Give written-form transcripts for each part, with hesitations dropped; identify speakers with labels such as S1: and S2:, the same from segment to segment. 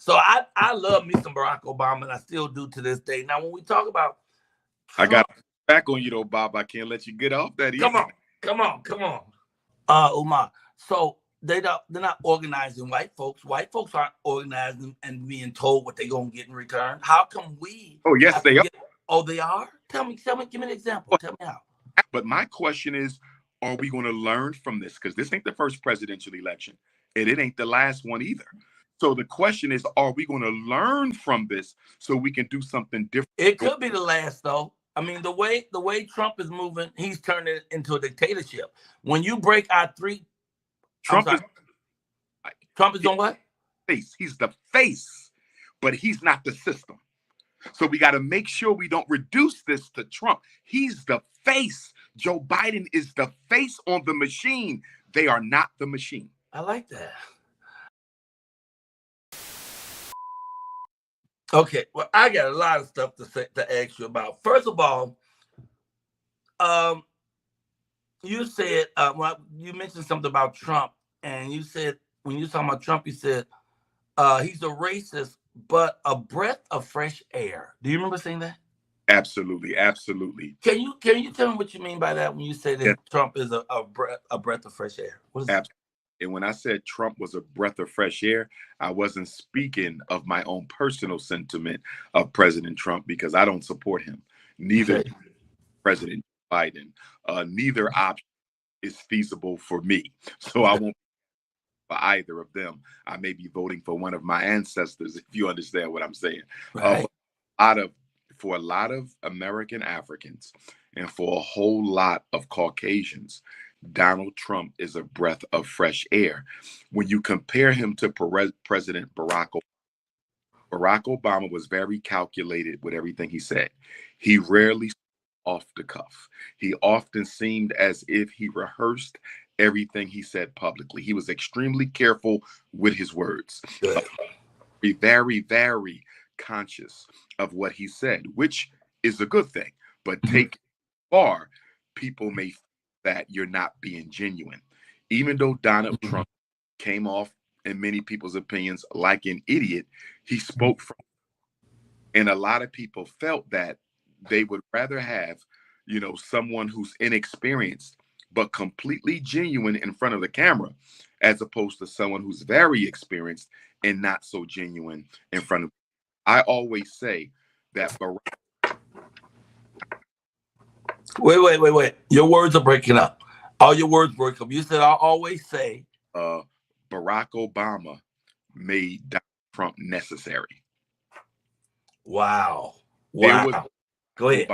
S1: So I love me some Barack Obama, and I still do to this day. Now, when we talk about
S2: I
S1: Trump,
S2: got back on you though, Bob. I can't let you get off that easy.
S1: come on. Umar. So they're not organizing white folks. White folks aren't organizing and being told what they're gonna get in return. How come we
S2: Oh, yes,
S1: have to
S2: they are.
S1: get? Oh, they are. Tell me. Give me an example. Tell me how.
S2: But my question is, are we going to learn from this? Because this ain't the first presidential election, and it ain't the last one either. So the question is, are we going to learn from this so we can do something different?
S1: It could be the last, though. I mean, the way Trump is moving, he's turning it into a dictatorship. When you break our three,
S2: Trump is
S1: on what?
S2: Face. He's the face, but he's not the system. So we got to make sure we don't reduce this to Trump. He's the face. Joe Biden is the face on the machine. They are not the machine.
S1: I like that. Okay, well, I got a lot of stuff to ask you about. First of all, you said you mentioned something about Trump, and you said when you were talking about Trump, you said he's a racist, but a breath of fresh air. Do you remember saying that?
S2: Absolutely.
S1: Can you tell me what you mean by that when you say that Trump is a breath of fresh air? What is that?
S2: And when I said Trump was a breath of fresh air, I wasn't speaking of my own personal sentiment of President Trump, because I don't support him. Neither President Biden. Neither option is feasible for me. So I won't for either of them. I may be voting for one of my ancestors, if you understand what I'm saying.
S1: Right.
S2: For a lot of American Africans and for a whole lot of Caucasians, Donald Trump is a breath of fresh air. When you compare him to President Barack Obama was very calculated with everything he said. He rarely off the cuff. He often seemed as if he rehearsed everything he said publicly. He was extremely careful with his words. Very, very conscious of what he said, which is a good thing. But take it far, people may think that you're not being genuine. Even though Donald Trump came off, in many people's opinions, like an idiot, he spoke from, and a lot of people felt that they would rather have, someone who's inexperienced but completely genuine in front of the camera, as opposed to someone who's very experienced and not so genuine in front of. I always say that.
S1: Wait. Your words are breaking up. All your words break up. You said I always say.
S2: Barack Obama made Donald Trump necessary.
S1: Wow. Go ahead.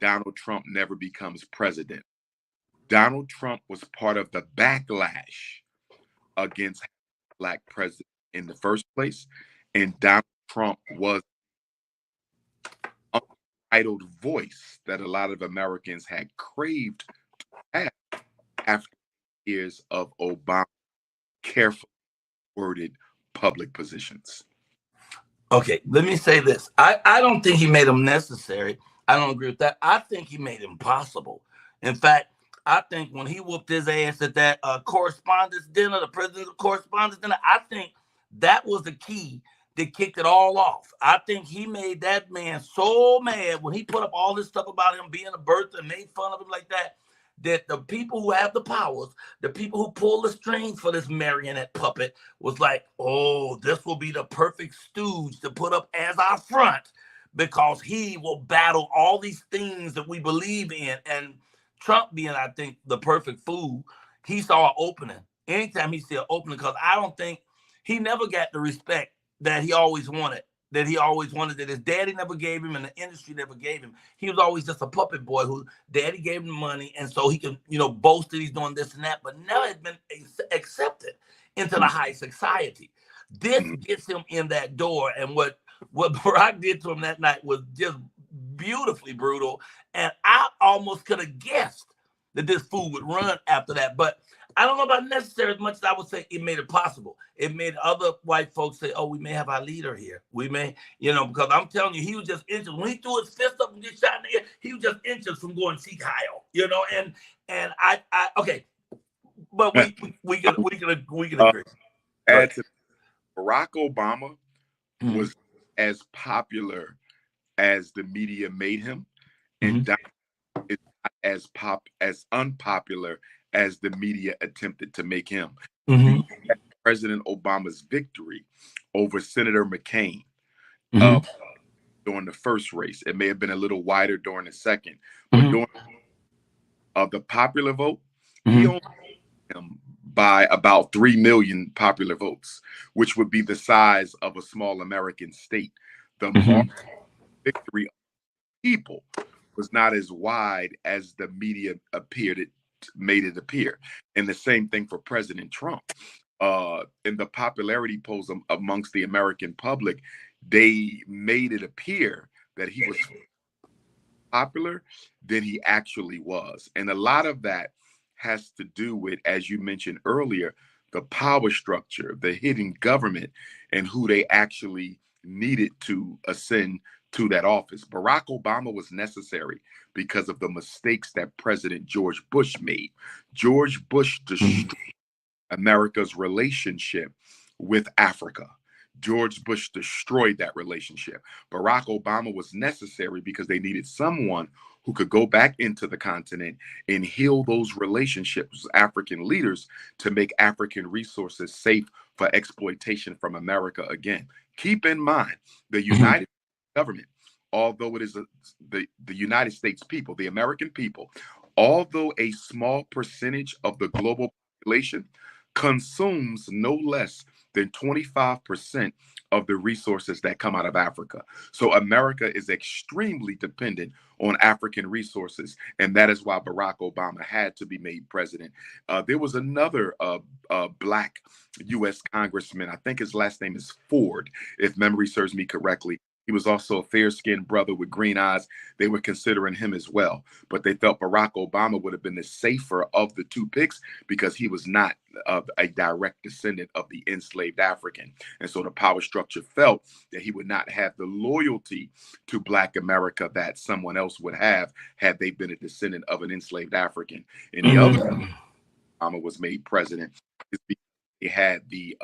S2: Donald Trump never becomes president. Donald Trump was part of the backlash against Black president in the first place, and Donald Trump was an untitled voice that a lot of Americans had craved to have after years of Obama carefully worded public positions.
S1: Okay, let me say this. I don't think he made them necessary. I don't agree with that. I think he made them possible. In fact, I think when he whooped his ass at that correspondence dinner, the president's correspondence dinner, I think that was the key that kicked it all off. I think he made that man so mad when he put up all this stuff about him being a birther and made fun of him like that, that the people who have the powers, the people who pull the strings for this marionette puppet was like, oh, this will be the perfect stooge to put up as our front, because he will battle all these things that we believe in. And Trump being, I think, the perfect fool, he saw an opening. Anytime he see an opening, because I don't think he never got the respect that he always wanted, that his daddy never gave him and the industry never gave him. He was always just a puppet boy who daddy gave him money, and so he could, boast that he's doing this and that, but never had been accepted into the high society. This gets him in that door, and what Barack did to him that night was just beautifully brutal, and I almost could have guessed that this fool would run after that, but I don't know about necessary as much as I would say it made it possible. It made other white folks say, oh, we may have our leader here. We may, because I'm telling you, he was just inches. When he threw his fist up and get shot in the air, he was just inches from going Sikh Heil, and I okay, but we can agree.
S2: Add to Barack Obama was as popular as the media made him, and
S1: Mm-hmm.
S2: Donald is not as unpopular as the media attempted to make him. You
S1: Mm-hmm.
S2: look at President Obama's victory over Senator McCain uh,
S1: Mm-hmm.
S2: during the first race. It may have been a little wider during the second, but
S1: Mm-hmm.
S2: during the popular vote, he
S1: Mm-hmm.
S2: only him by about 3 million popular votes, which would be the size of a small American state. The
S1: Mm-hmm.
S2: margin of victory of people was not as wide as the media made it appear. And the same thing for President Trump. In the popularity polls amongst the American public, they made it appear that he was popular than he actually was. And a lot of that has to do with, as you mentioned earlier, the power structure, the hidden government, and who they actually needed to ascend to that office. Barack Obama was necessary because of the mistakes that President George Bush made. George Bush destroyed America's relationship with Africa. George Bush destroyed that relationship. Barack Obama was necessary because they needed someone who could go back into the continent and heal those relationships with African leaders to make African resources safe for exploitation from America again. Keep in mind, the
S1: Mm-hmm.
S2: United States government, although it is the United States people, the American people, although a small percentage of the global population, consumes no less than 25% of the resources that come out of Africa. So America is extremely dependent on African resources, and that is why Barack Obama had to be made president. There was another black U.S. congressman, I think his last name is Ford, if memory serves me correctly. He was also a fair-skinned brother with green eyes. They were considering him as well, but they felt Barack Obama would have been the safer of the two picks because he was not a direct descendant of the enslaved African. And so the power structure felt that he would not have the loyalty to Black America that someone else would have had they been a descendant of an enslaved African. And the other
S1: Mm-hmm.
S2: Obama was made president is because they had the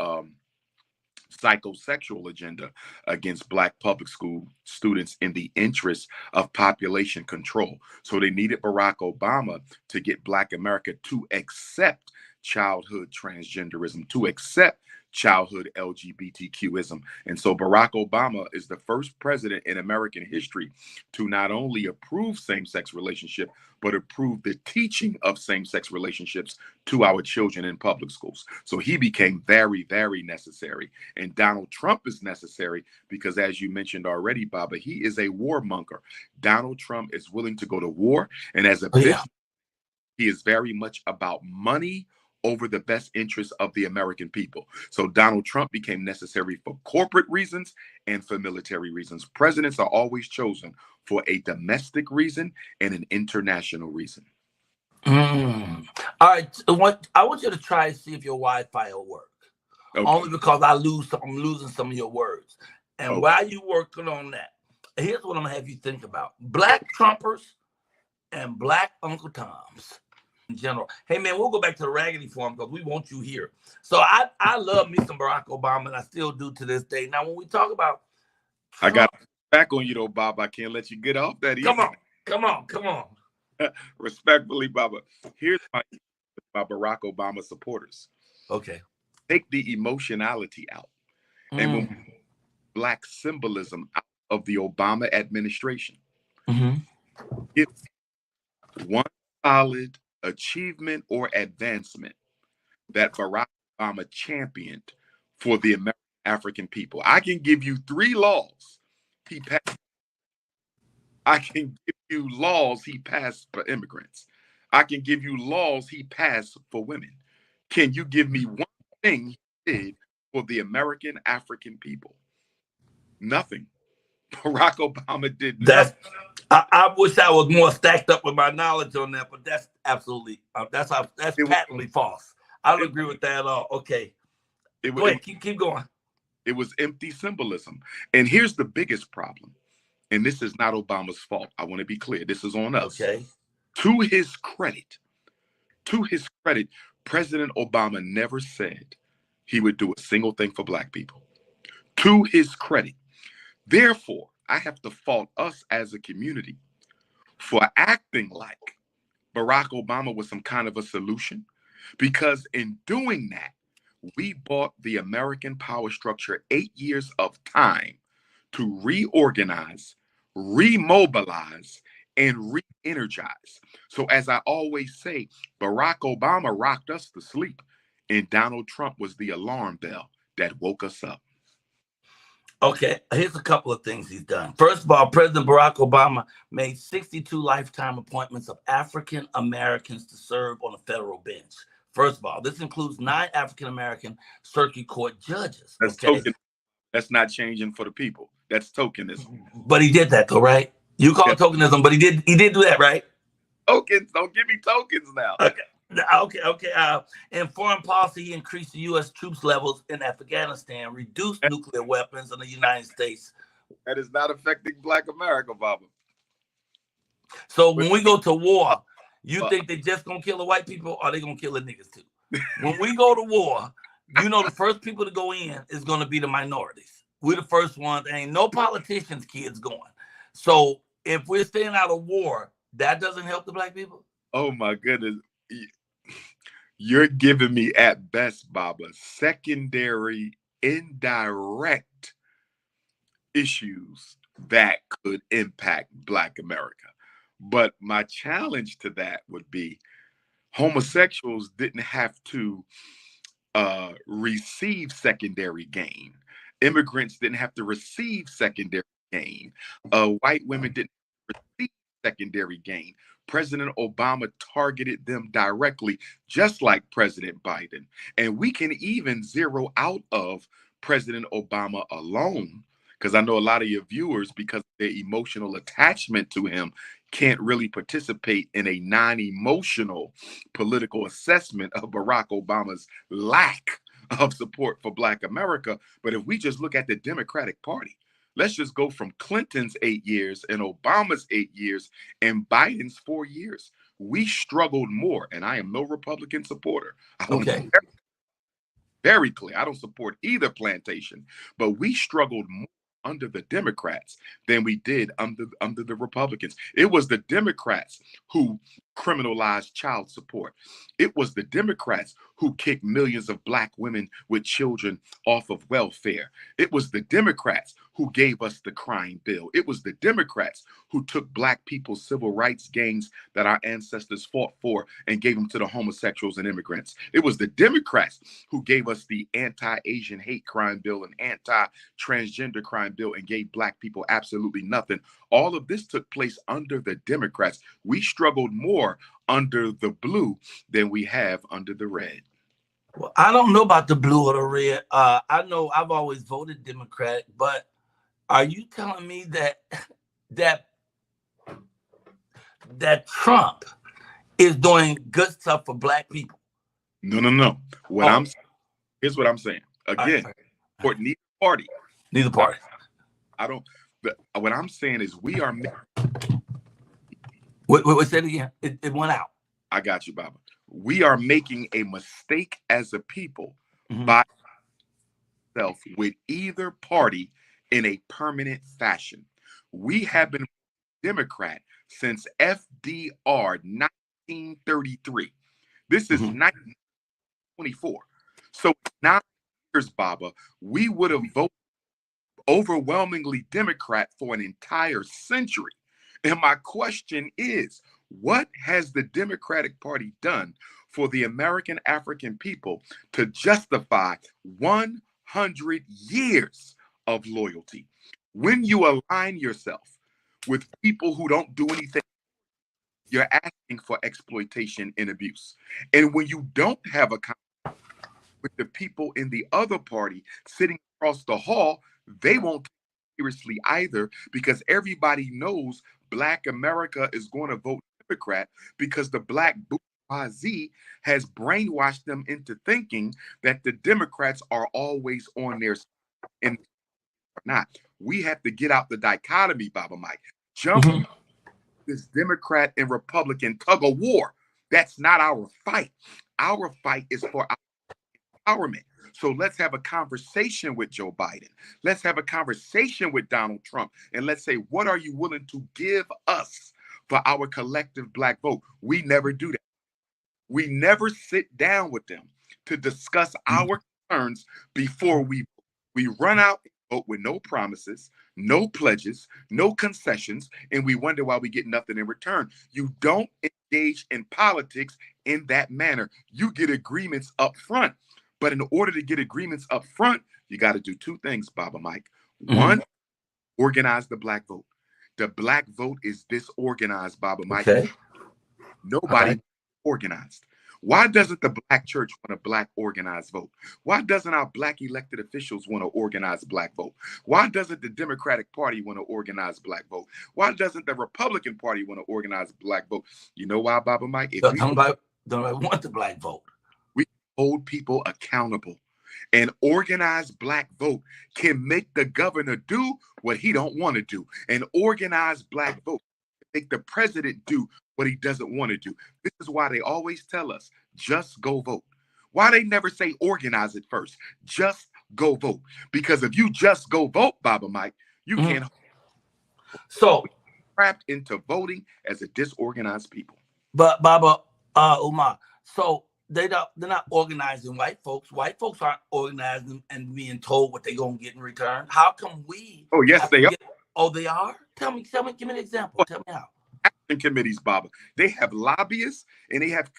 S2: psychosexual agenda against Black public school students in the interest of population control. So they needed Barack Obama to get Black America to accept childhood transgenderism, to accept childhood LGBTQism. And so Barack Obama is the first president in American history to not only approve same-sex relationship, but approve the teaching of same-sex relationships to our children in public schools. So he became very, very necessary. And Donald Trump is necessary because, as you mentioned already, Baba, he is a warmonger. Donald Trump is willing to go to war. And as a
S1: Oh, yeah.
S2: business, he is very much about money over the best interests of the American people. So Donald Trump became necessary for corporate reasons and for military reasons. Presidents are always chosen for a domestic reason and an international reason.
S1: Mm. All right. I want you to try and see if your Wi-Fi will work.
S2: Okay.
S1: Only because I'm losing some of your words. And
S2: Okay.
S1: while you working on that, here's what I'm gonna have you think about: Black Trumpers and Black Uncle Toms in general. Hey man, we'll go back to the Raggedy Farm because we want you here. So I love me some Barack Obama, and I still do to this day. Now, when we talk about
S2: I
S1: Trump,
S2: got back on you though, Bob. I can't let you get off that
S1: come
S2: easy.
S1: on, come on, come on.
S2: Respectfully, Baba. Here's my Barack Obama supporters.
S1: Okay.
S2: Take the emotionality out. And when
S1: Mm.
S2: Black symbolism out of the Obama administration,
S1: Mm-hmm.
S2: give one solid achievement or advancement that Barack Obama championed for the American African people. I can give you 3 laws he passed. I can give you laws he passed for immigrants. I can give you laws he passed for women. Can you give me one thing he did for the American African people? Nothing. Barack Obama did
S1: That's
S2: nothing.
S1: I wish I was more stacked up with my knowledge on that, but that's absolutely that's
S2: It was,
S1: patently false. I don't
S2: it,
S1: agree with that at all. Okay,
S2: it,
S1: go
S2: it,
S1: ahead, keep going.
S2: it was empty symbolism. And here's the biggest problem. And this is not Obama's fault. I want to be clear. This is on us.
S1: Okay.
S2: To his credit, to his credit, President Obama never said he would do a single thing for Black people. to his credit. Therefore, I have to fault us as a community for acting like Barack Obama was some kind of a solution, because in doing that, we bought the American power structure 8 years of time to reorganize, remobilize, and re-energize. So as I always say, Barack Obama rocked us to sleep, and Donald Trump was the alarm bell that woke us up.
S1: Okay, here's a couple of things he's done. First of all, President Barack Obama made 62 lifetime appointments of African Americans to serve on a federal bench. First of all, this includes 9 African American circuit court judges.
S2: That's
S1: okay,
S2: token. That's not changing for the people. That's tokenism.
S1: but he did that though, right? You call it tokenism, but he did do that, right?
S2: Tokens, don't give me tokens now.
S1: Okay. In foreign policy, he increased the U.S. troops levels in Afghanistan, reduced nuclear weapons in the United States.
S2: That is not affecting Black America, Baba.
S1: So when we go to war, you think they just gonna kill the white people, or are they gonna kill the niggas too? When we go to war, you know the first people to go in is gonna be the minorities. We're the first ones. There ain't no politicians' kids going. So if we're staying out of war, that doesn't help the black people.
S2: Oh my goodness. You're giving me at best, Baba, secondary, indirect issues that could impact Black America. But my challenge to that would be homosexuals didn't have to receive secondary gain. Immigrants didn't have to receive secondary gain. White women didn't receive secondary gain. President Obama targeted them directly, just like President Biden. And we can even zero out of President Obama alone, because I know a lot of your viewers, because of their emotional attachment to him, can't really participate in a non-emotional political assessment of Barack Obama's lack of support for Black America. But if we just look at the Democratic Party, let's just go from Clinton's 8 years and Obama's 8 years and Biden's 4 years. We struggled more, and I am no Republican supporter. I want to be very clear. I don't support either plantation, but we struggled more under the Democrats than we did under the Republicans. It was the Democrats who criminalized child support. It was the Democrats who kicked millions of Black women with children off of welfare. It was the Democrats who gave us the crime bill. It was the Democrats who took Black people's civil rights gains that our ancestors fought for and gave them to the homosexuals and immigrants. It was the Democrats who gave us the anti-Asian hate crime bill and anti-transgender crime bill and gave Black people absolutely nothing. All of this took place under the Democrats. We struggled more under the blue than we have under the red.
S1: Well, I don't know about the blue or the red. I know I've always voted Democratic, but are you telling me that Trump is doing good stuff for Black people?
S2: No. Here's what I'm saying. Again, for neither party.
S1: Neither party.
S2: What I'm saying is we are.
S1: What's that again? It went out.
S2: I got you, Baba. We are making a mistake as a people by ourselves with either party in a permanent fashion. We have been Democrat since FDR 1933. This is 1924. So 9 years, Baba, we would have voted overwhelmingly Democrat for an entire century. And my question is, what has the Democratic Party done for the American African people to justify 100 years of loyalty? When you align yourself with people who don't do anything, you're asking for exploitation and abuse. And when you don't have a conversation with the people in the other party sitting across the hall, they won't take it seriously either, because everybody knows Black America is going to vote Democrat because the Black bourgeoisie has brainwashed them into thinking that the Democrats are always on their side, and not. We have to get out the dichotomy, Baba Mike. Jump this Democrat and Republican tug of war. That's not our fight. Our fight is for our empowerment. So let's have a conversation with Joe Biden. Let's have a conversation with Donald Trump. And let's say, what are you willing to give us for our collective Black vote? We never do that. We never sit down with them to discuss our concerns before we run out and vote with no promises, no pledges, no concessions, and we wonder why we get nothing in return. You don't engage in politics in that manner. You get agreements up front. But in order to get agreements up front, you got to do two things, Baba Mike. One, organize the Black vote. The Black vote is disorganized, Baba Mike.
S1: Okay.
S2: Nobody organized. Why doesn't the Black church want a Black organized vote? Why doesn't our Black elected officials want to organize Black vote? Why doesn't the Democratic Party want to organize Black vote? Why doesn't the Republican Party want to organize Black vote? You know why, Baba Mike? If
S1: don't want the Black vote.
S2: We hold people accountable. An organized Black vote can make the governor do what he don't want to do. An organized Black vote can make the president do what he doesn't want to do. This is why they always tell us, just go vote. Why they never say organize it first? Just go vote. Because if you just go vote, Baba Mike, you can't.
S1: So
S2: trapped into voting as a disorganized people.
S1: But Baba Umar, so they're not organizing white folks. White folks aren't organizing and being told what they're gonna get in return. How come we?
S2: Oh yes, they are.
S1: Oh, they are. Tell me. Give me an example. Tell me how.
S2: Action committees, Baba. They have lobbyists and they have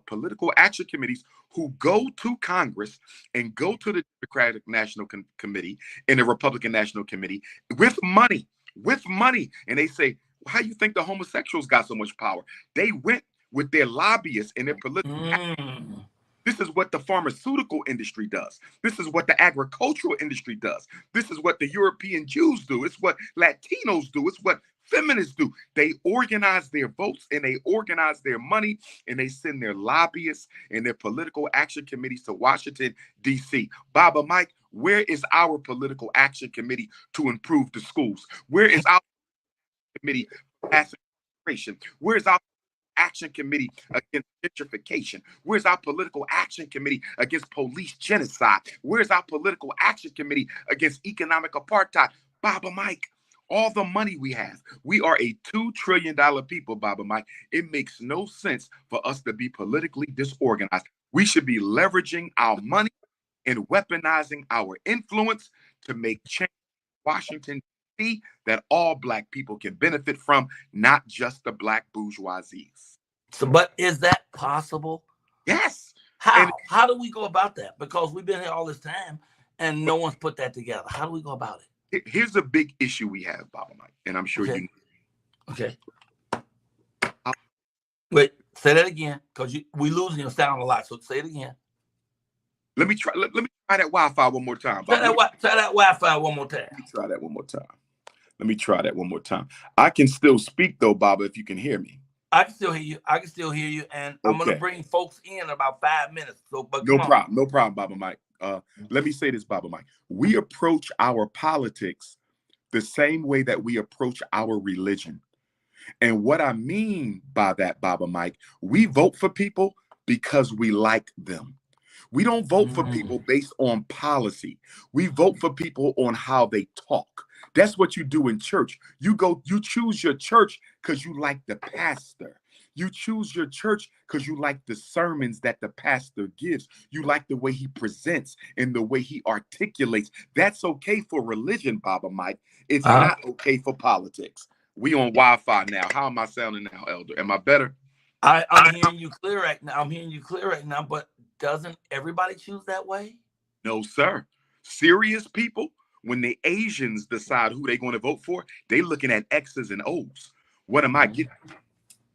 S2: political action committees who go to Congress and go to the Democratic National Committee and the Republican National Committee with money, and they say, "How you think the homosexuals got so much power?" They went with their lobbyists and their political. This is what the pharmaceutical industry does. This is what the agricultural industry does. This is what the European Jews do. It's what Latinos do. It's what feminists do. They organize their votes and they organize their money and they send their lobbyists and their political action committees to Washington, D.C. Baba Mike, where is our political action committee to improve the schools? Where is our committee for passing immigration? Where is our action committee against gentrification? Where's our political action committee against police genocide? Where's our political action committee against economic apartheid? Baba Mike, all the money we have. We are a $2 trillion people, Baba Mike. It makes no sense for us to be politically disorganized. We should be leveraging our money and weaponizing our influence to make change in Washington, D.C. that all Black people can benefit from, not just the Black bourgeoisies.
S1: So, but is that possible?
S2: Yes.
S1: How do we go about that? Because we've been here all this time and no one's put that together. How do we go about it?
S2: Here's a big issue we have, Baba Mike, and I'm sure you know.
S1: Okay. Wait, say that again, because we losing your sound a lot. So say it again.
S2: Let me try that Wi-Fi one more time.
S1: Try that Wi-Fi one more time.
S2: Let me try that one more time. Let me try that one more time. I can still speak though, Baba, if you can hear me.
S1: I can still hear you. And I'm gonna bring folks in about 5 minutes. So, but
S2: no problem, Baba Mike. Let me say this, Baba Mike. We approach our politics the same way that we approach our religion. And what I mean by that, Baba Mike, we vote for people because we like them. We don't vote for people based on policy. We vote for people on how they talk. That's what you do in church. You choose your church because you like the pastor. You choose your church because you like the sermons that the pastor gives. You like the way he presents and the way he articulates. That's okay for religion, Baba Mike. It's not okay for politics. We on Wi-Fi now. How am I sounding now, Elder? Am I better?
S1: I'm hearing you clear right now. But doesn't everybody choose that way?
S2: No, sir. Serious people, when the Asians decide who they're going to vote for, they looking at X's and O's. What am I getting?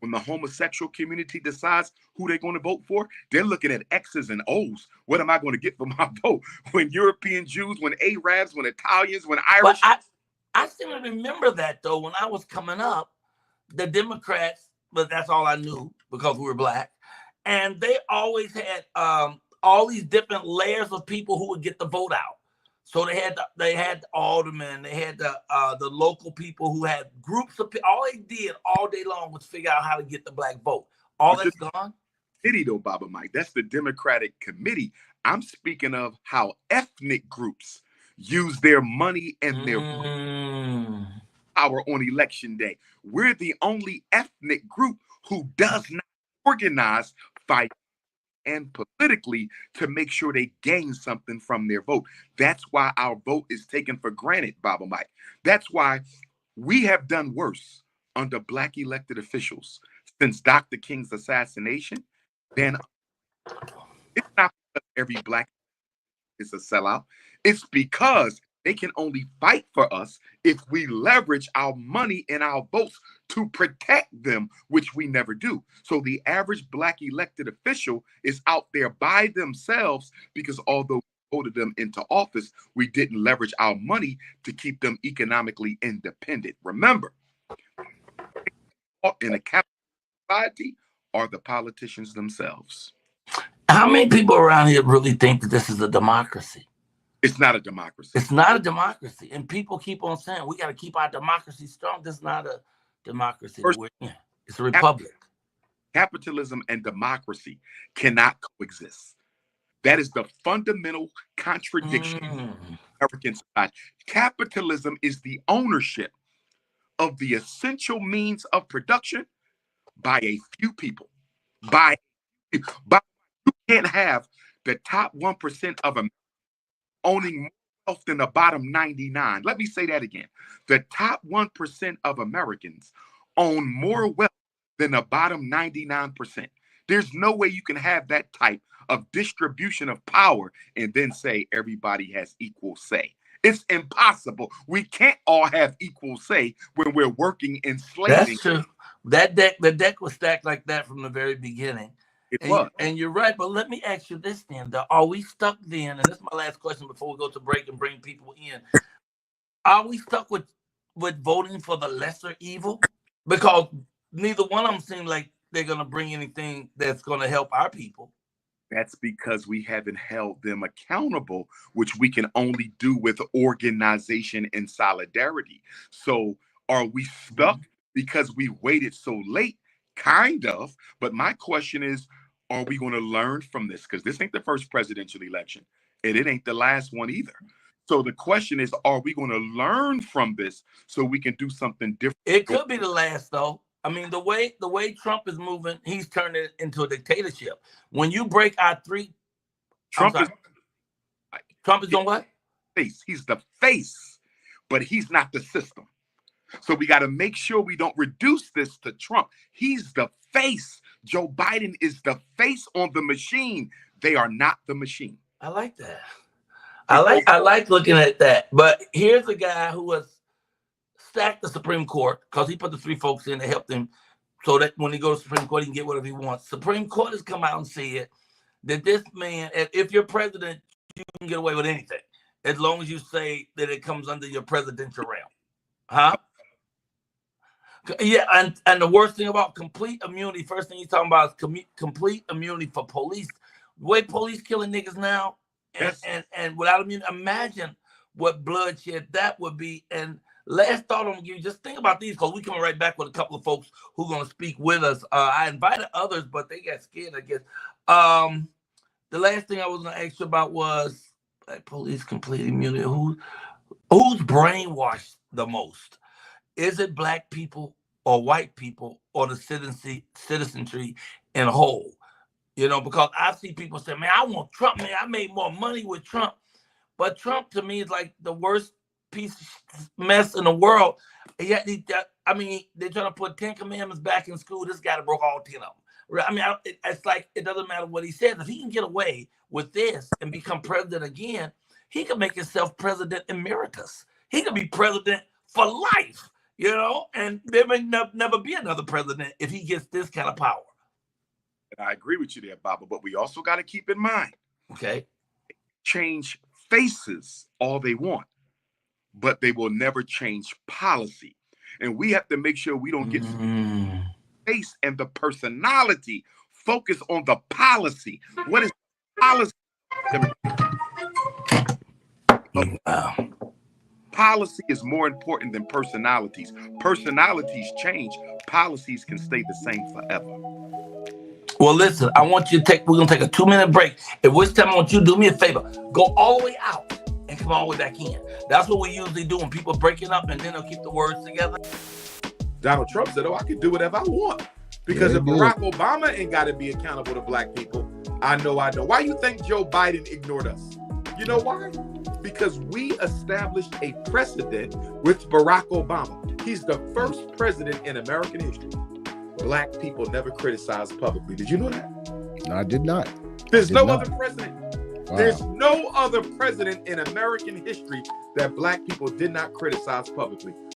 S2: When the homosexual community decides who they're going to vote for, they're looking at X's and O's. What am I going to get for my vote? When European Jews, when Arabs, when Italians, when Irish.
S1: But I still remember that, though, when I was coming up, the Democrats, but that's all I knew because we were Black. And they always had all these different layers of people who would get the vote out. So they had the aldermen, they had the local people who had groups of people. All they did all day long was figure out how to get the Black vote. All that's gone.
S2: Committee though, Baba Mike. That's the Democratic committee. I'm speaking of how ethnic groups use their money and their power on election day. We're the only ethnic group who does not organize, fight, and politically to make sure they gain something from their vote. That's why our vote is taken for granted, Baba Mike. That's why we have done worse under Black elected officials since Dr. King's assassination than it's not because every Black is a sellout. It's because they can only fight for us if we leverage our money and our votes to protect them, which we never do. So the average Black elected official is out there by themselves because although we voted them into office, we didn't leverage our money to keep them economically independent. Remember, in a capitalist society are the politicians themselves.
S1: How many people around here really think that this is a democracy?
S2: It's not a democracy.
S1: It's not a democracy. And people keep on saying, we got to keep our democracy strong. This is not a democracy. It's a republic.
S2: Capitalism and democracy cannot coexist. That is the fundamental contradiction in American society. Capitalism is the ownership of the essential means of production by a few people. You can't have the top 1% of America owning more wealth than the bottom 99. Let me say that again. The top 1% of Americans own more wealth than the bottom 99%. There's no way you can have that type of distribution of power and then say everybody has equal say. It's impossible. We can't all have equal say when we're working enslaving.
S1: That's true. The deck was stacked like that from the very beginning. And you're right, but let me ask you this then. Are we stuck then, and this is my last question before we go to break and bring people in, are we stuck with voting for the lesser evil? Because neither one of them seem like they're going to bring anything that's going to help our people.
S2: That's because we haven't held them accountable, which we can only do with organization and solidarity. So are we stuck because we waited so late? Kind of. But my question is, are we going to learn from this? Because this ain't the first presidential election, and it ain't the last one either. So the question is, are we going to learn from this so we can do something different?
S1: It could be the last, though. I mean, the way Trump is moving, he's turning it into a dictatorship. When you break our Trump is on what?
S2: Face. He's the face, but he's not the system. So we got to make sure we don't reduce this to Trump. He's the face. Joe Biden is the face on the machine. They are not the machine.
S1: I like that. I like looking at that. But here's a guy who was stacked the Supreme Court because he put the three folks in to help him so that when he goes to the Supreme Court, he can get whatever he wants. Supreme Court has come out and said that this man, if you're president, you can get away with anything as long as you say that it comes under your presidential realm. Huh? Yeah, and the worst thing about complete immunity, first thing you're talking about is complete immunity for police. The way police killing niggas now, and without immunity, imagine what bloodshed that would be. And last thought I'm gonna give you, just think about these, because we coming right back with a couple of folks who are gonna speak with us. I invited others, but they got scared, I guess. The last thing I was gonna ask you about was police complete immunity. Who's brainwashed the most? Is it Black people or white people or the citizenry in a whole? You know, because I see people say, man, I want Trump, man. I made more money with Trump. But Trump, to me, is like the worst piece of mess in the world. They're trying to put 10 commandments back in school. This guy broke all 10 of them. I mean, it's like, it doesn't matter what he says. If he can get away with this and become president again, he can make himself president emeritus. He can be president for life. You know, and there may never be another president if he gets this kind of power.
S2: And I agree with you there, Baba, but we also got to keep in mind,
S1: okay,
S2: change faces all they want, but they will never change policy. And we have to make sure we don't get face and the personality. Focus on the policy. What is policy? Policy is more important than personalities. Personalities change. Policies can stay the same forever.
S1: Well, listen, I want you to we're going to take a 2-minute break. At which time I want you to do me a favor. Go all the way out and come all the way back in. That's what we usually do when people breaking up and then they'll keep the words together.
S2: Donald Trump said, oh, I can do whatever I want. Because if Barack Obama ain't got to be accountable to black people, I know. Why you think Joe Biden ignored us? You know why? Because we established a precedent with Barack Obama. He's the first president in American history. Black people never criticized publicly. Did you know that?
S3: No, I did not.
S2: There's no other president.
S3: Wow.
S2: There's no other president in American history that black people did not criticize publicly.